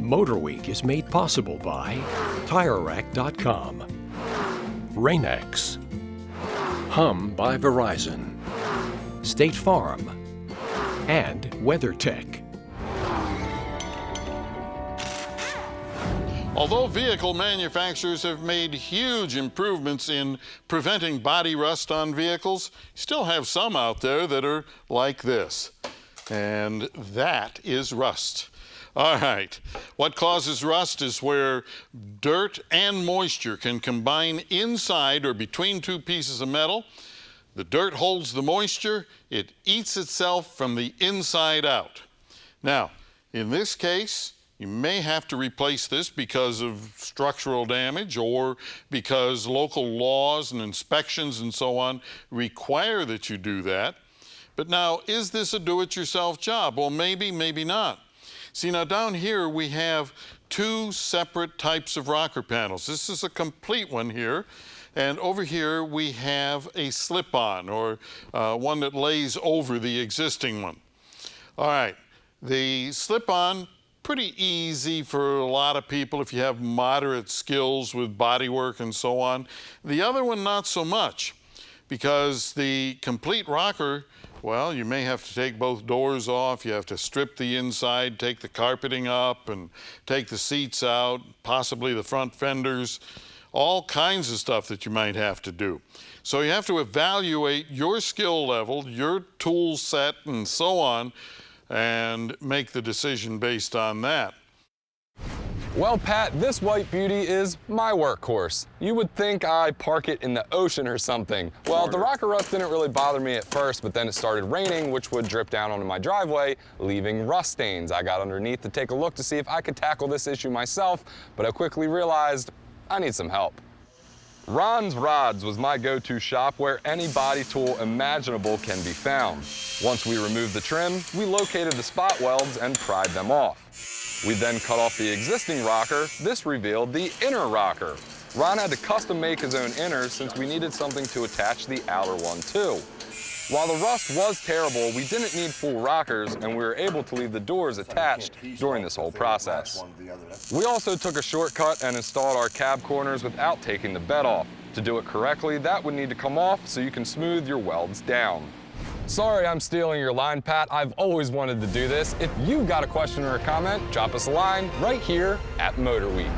MotorWeek is made possible by TireRack.com, Rain-X, Hum by Verizon, State Farm, and WeatherTech. Although vehicle manufacturers have made huge improvements in preventing body rust on vehicles, you still have some out there that are like this. And that is rust. All right, what causes rust is where dirt and moisture can combine inside or between two pieces of metal. The dirt holds the moisture, it eats itself from the inside out. Now, in this case, you may have to replace this because of structural damage or because local laws and inspections and so on require that you do that. But now, is this a do-it-yourself job? Well, maybe, maybe not. See, now down here we have two separate types of rocker panels. This is a complete one here. And over here we have a slip-on, or one that lays over the existing one. All right, the slip-on, pretty easy for a lot of people if you have moderate skills with bodywork and so on. The other one, not so much, because the complete rocker, well, you may have to take both doors off, you have to strip the inside, take the carpeting up, and take the seats out, possibly the front fenders, all kinds of stuff that you might have to do. So you have to evaluate your skill level, your tool set, and so on, and make the decision based on that. Well, Pat, this white beauty is my workhorse. You would think I park it in the ocean or something. Well, the rocker rust didn't really bother me at first, but then it started raining, which would drip down onto my driveway, leaving rust stains. I got underneath to take a look to see if I could tackle this issue myself, but I quickly realized I need some help. Ron's Rods was my go-to shop where any body tool imaginable can be found. Once we removed the trim, we located the spot welds and pried them off. We then cut off the existing rocker. This revealed the inner rocker. Ron had to custom make his own inners since we needed something to attach the outer one to. While the rust was terrible, we didn't need full rockers, and we were able to leave the doors attached during this whole process. We also took a shortcut and installed our cab corners without taking the bed off. To do it correctly, that would need to come off so you can smooth your welds down. Sorry I'm stealing your line, Pat. I've always wanted to do this. If you've got a question or a comment, drop us a line right here at MotorWeek.